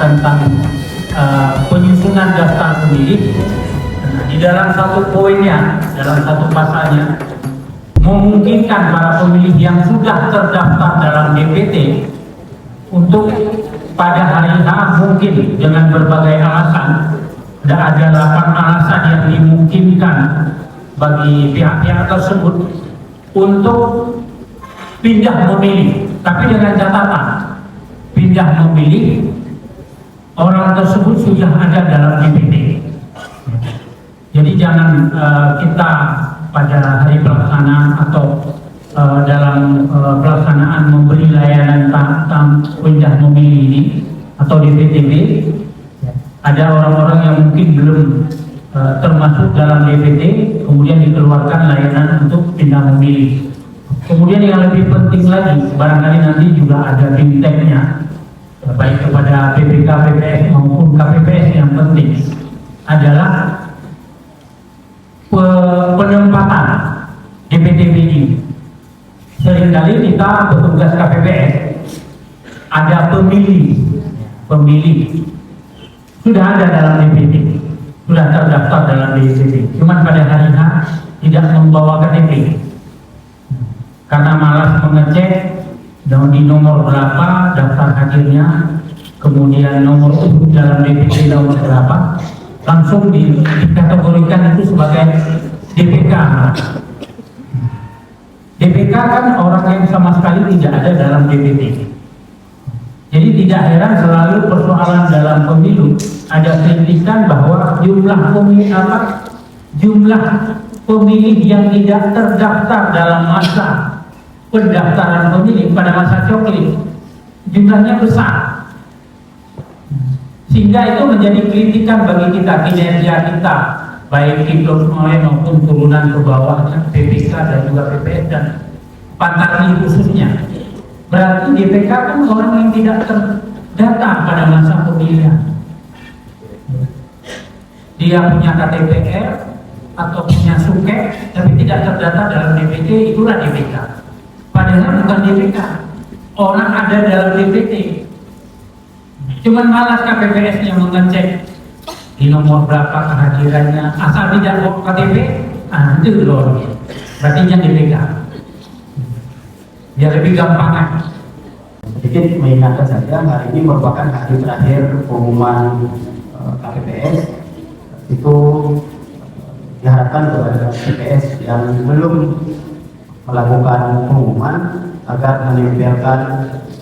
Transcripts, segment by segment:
tentang penyusunan daftar pemilih. Nah, di dalam satu poinnya, dalam satu pasalnya, memungkinkan para pemilih yang sudah terdaftar dalam DPT untuk pada hari H mungkin dengan berbagai alasan, ada 8 alasan yang dimungkinkan bagi pihak-pihak tersebut untuk pindah memilih, tapi dengan catatan pindah memilih orang tersebut sudah ada dalam DPT. Jadi jangan kita pada hari pelaksanaan atau dalam pelaksanaan memberi layanan tentang pindah memilih ini atau DPTB, ada orang-orang yang mungkin belum termasuk dalam DPT, kemudian dikeluarkan layanan untuk pindah memilih. Kemudian yang lebih penting lagi, barangkali nanti juga ada bintangnya, baik kepada PPK, PPS maupun KPPS, yang penting adalah penempatan DPTB ini. Seringkali kita petugas KPPS ada pemilih sudah ada dalam DPT, sudah terdaftar dalam DPT, cuman pada hari H tidak membawa KTP karena malas mengecek di nomor berapa daftar hadirnya, kemudian nomor urut dalam DPT nomor berapa, langsung dikategorikan itu sebagai DPK. DPK kan orang yang sama sekali tidak ada dalam DPT. Jadi tidak heran selalu persoalan dalam pemilu ada kritikan bahwa jumlah pemilih yang tidak terdaftar dalam masa pendaftaran pemilih pada masa coklit jumlahnya besar, sehingga itu menjadi kritikan bagi kita, kinerja kita baik diplom maupun turunan ke bawahnya, PPK dan juga PPS dan Pantani khususnya. Berarti DPK kan orang yang tidak terdata pada masa pemilihan. Dia punya KTPR atau punya suket tapi tidak terdata dalam DPT, itulah DPK. Padahal bukan DPK, orang ada dalam DPT, cuman malas KPPS-nya mengecek di nomor berapa kehadirannya, asal tidak bawa KTP, itu loh, berarti yang DPK. Biar lebih gampang. Sedikit mengingatkan saja, hari ini merupakan hari terakhir pengumuman KPPS. Itu diharapkan kepada KPPS yang belum melakukan pengumuman agar menempelkan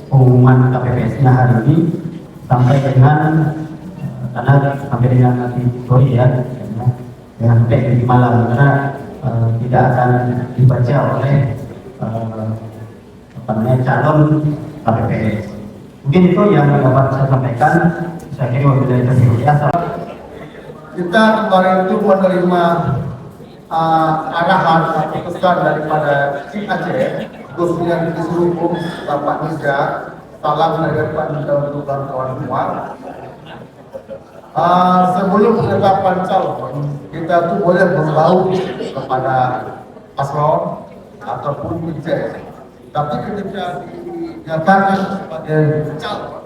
pengumuman KPPS-nya hari ini sampai dengan nanti sore ya, sampai di malam, karena tidak akan dibaca oleh calon KPPS. Mungkin itu yang dapat saya sampaikan. Saya kira wabillahi taufiq. Kita kemarin itu menerima arahan atau pesan daripada Cik Aceh, khususnya di seluruh Bapak Niza, salam dari Pak Niza untuk kawan semua. Sebelum penetapan calon, kita tuh boleh membaur kepada paslon ataupun Niza. Tapi ketika dinyatakan sebagai calon,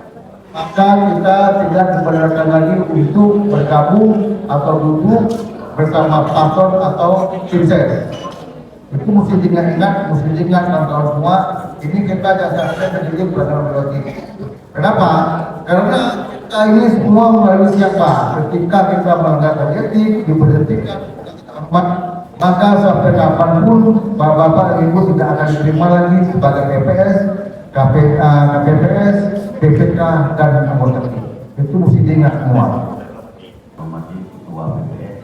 maka kita tidak dibenarkan lagi untuk bergabung atau duduk bersama paslon atau tim ses. Itu mesti diingat kawan-kawan semua. Ini kita dasarnya sendiri berdasarkan berarti. Kenapa? Karena kita ini semua melalui siapa? Ketika kita melanggar etik, diberhentikan, maka sampai kapanpun Bapak-Bapak dan Ibu tidak akan diterima lagi sebagai PPS, KPPS, PPK dan anggota tim. Itu mesti diingat semua. Hormati Ketua PPS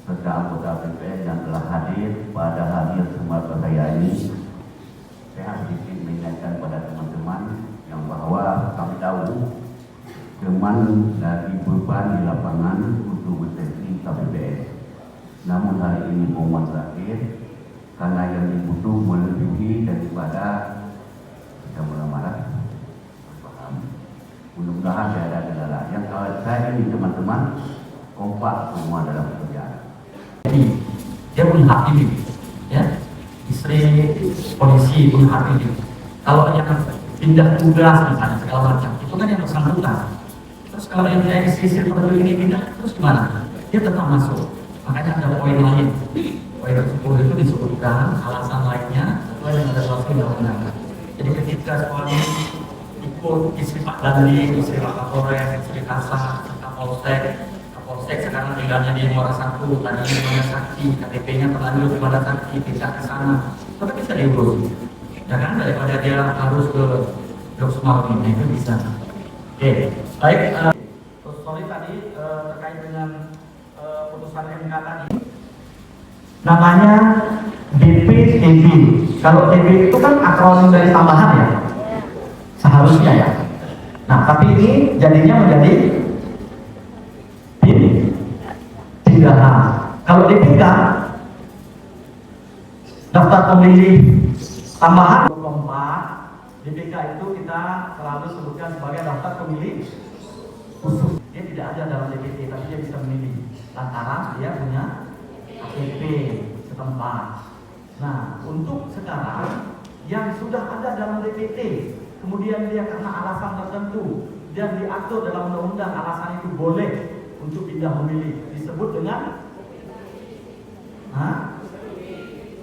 serta anggota PPS yang telah hadir pada hari Jumat saya ini. Saya sedikit mengingatkan pada teman-teman yang bahwa kami tahu teman dari beban di lapangan untuk menjadi KPPS. Namun hari ini pengumuman terakhir, karena yang dibutuh melebihi daripada kita marah, paham. Mudah-mudahan tidak ada kendala. Yang saya ingin teman-teman kompak semua dalam pekerjaan. Jadi dia punya hak pilih, ya, istri polisi punya hak pilih. Kalau yang pindah tugas misalnya segala macam, itu kan yang bersangkutan. Terus kalau yang sisir penduduk ini pindah, terus gimana? Dia tetap masuk. Makanya ada poin lain. Poin 10 itu disebutkan alasan lainnya sesuai dengan regulasi undang-undang. Jadi ketika suami ikut istri Pak Dandi, istri Pak Kapolres, istri Kasat, Kapolsek sekarang tinggalnya di Muara Satu, tadinya di mana Sakti, KTP-nya terlanjur di mana Sakti, tidak ke sana, tapi bisa diurus. Ya kan, daripada dia harus ke Dok Sumarni, itu bisa. Oke, baik. Sorry tadi terkait dengan putusan MK tadi. Namanya DPTB. Kalau DP itu kan akronim dari tambahan ya, seharusnya ya. Nah, tapi ini jadinya menjadi pindahan. Kalau DPK, daftar pemilih tambahan 24, DPK itu kita selalu sebutkan sebagai daftar pemilih khusus. Dia tidak ada dalam DPT, tapi dia bisa memilih lantaran dia punya KTP setempat. Nah, untuk sekarang yang sudah ada dalam DPT, kemudian dia karena alasan tertentu dan diatur dalam undang-undang alasan itu boleh untuk pindah memilih, disebut dengan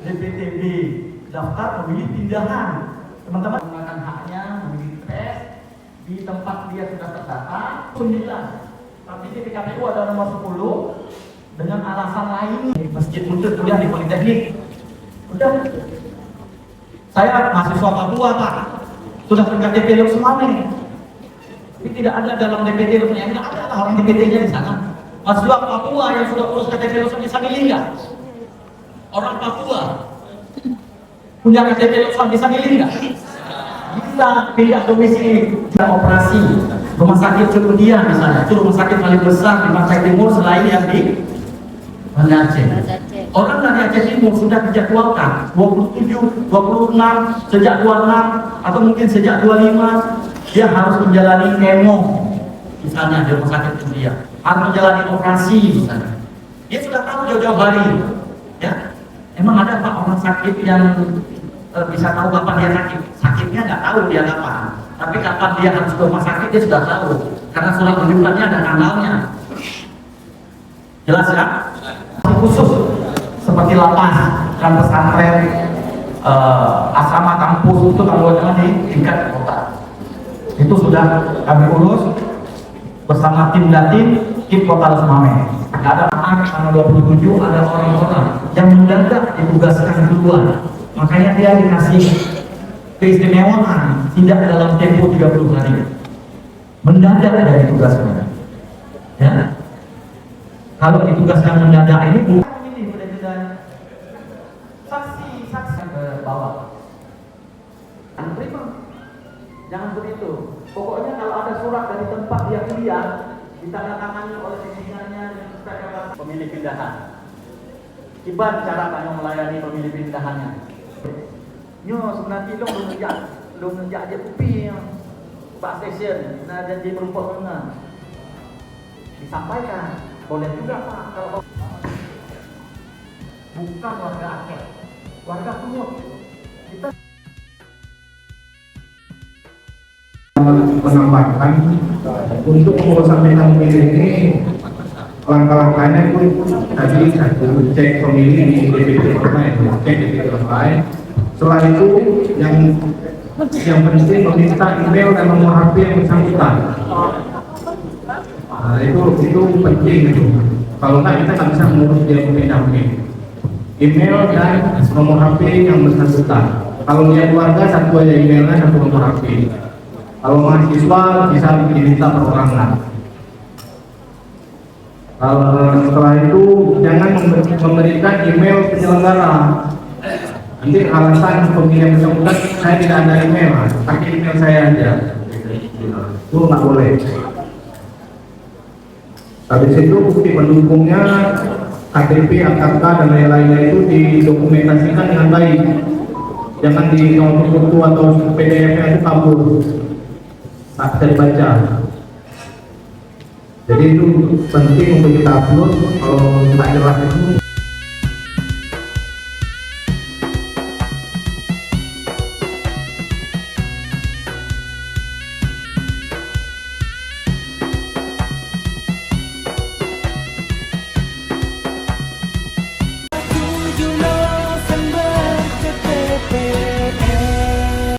DPTB, daftar pemilih pindahan. Teman-teman menggunakan haknya memilih TPS di tempat dia sudah terdata 9, tapi di PKPU ada nomor 10 dengan alasan lain. Masjid Muntut kuliah di Politeknik, udah saya mahasiswa Papua Pak, sudah KTP lu semua nih, tapi tidak ada dalam DPT lu, yang ada orang DPT-nya di sana. Mahasiswa Papua yang sudah urus KTP lu bisa milih nggak? Orang Papua punya KTP lu bisa milih nggak? Bisa pindah domisili, tidak operasi. Rumah sakit Cerudia misalnya, itu rumah sakit paling besar di Pantai Timur selain yang di Banda Aceh. Orang dari Aceh Timur sudah dijadwalkan 27, 26, sejak 26 atau mungkin sejak 25 dia harus menjalani kemo misalnya di rumah sakit Cerudia, harus menjalani operasi misalnya. Dia sudah tahu jauh-jauh hari, ya. Emang ada Pak orang sakit yang bisa tahu kapan dia sakit? Sakitnya nggak tahu dia kapan, tapi kapan dia harus ke rumah sakit dia sudah tahu karena surat rujukannya ada tanggalnya. Jelas ya? Khusus seperti lapas dan pesantren, asrama kampus itu kalau di tingkat kota itu sudah kami urus bersama tim Datin, tim Kota Lesmame. Ada tanggal 27 ada orang-orang yang mendadak ditugaskan duluan, makanya dia dikasih keistimewaan tidak dalam tempo 30 hari, mendadak dari tugasnya. Ya, kalau ditugaskan mendadak ini bukan ini benar-benar saksi ke bawah. Jangan begitu. Pokoknya kalau ada surat dari tempat dia kuliah ditandatangani oleh pimpinannya dengan kesepakatan pemilih pindahan. Kibar cara kami melayani pemilih pindahannya. Nyo sebenarnya lo ngejak aja kupi Pak Stesen, nah jadi merupakan mana disampaikan boleh juga Pak kalau bukan warga Aceh, warga Sumut. Kita menambahkan untuk pengurusan pindah pemilih ini langkah-langkahnya itu tadi satu cek pemilih di DPT online, cek DPT online. Setelah itu yang penting meminta email dan nomor HP yang bersangkutan. Nah, itu penting itu. Kalau nggak kita nggak bisa mengurus dia pindah pemilih. Email dan nomor HP yang bersangkutan. Kalau dia keluarga satu aja emailnya, satu nomor HP. Kalau mahasiswa bisa diminta perorangan. Setelah itu jangan memberikan email penyelenggara. Nanti alasan pemilihan bersangkutan saya tidak ada email, pakai email saya aja. Itu nggak boleh. Habis itu bukti pendukungnya, KTP, AKK dan lain-lainnya itu didokumentasikan dengan baik. Jangan di foto atau PDF-nya itu kabur. Tak bisa dibaca. Jadi itu penting untuk kita upload. Kalau tak jelas itu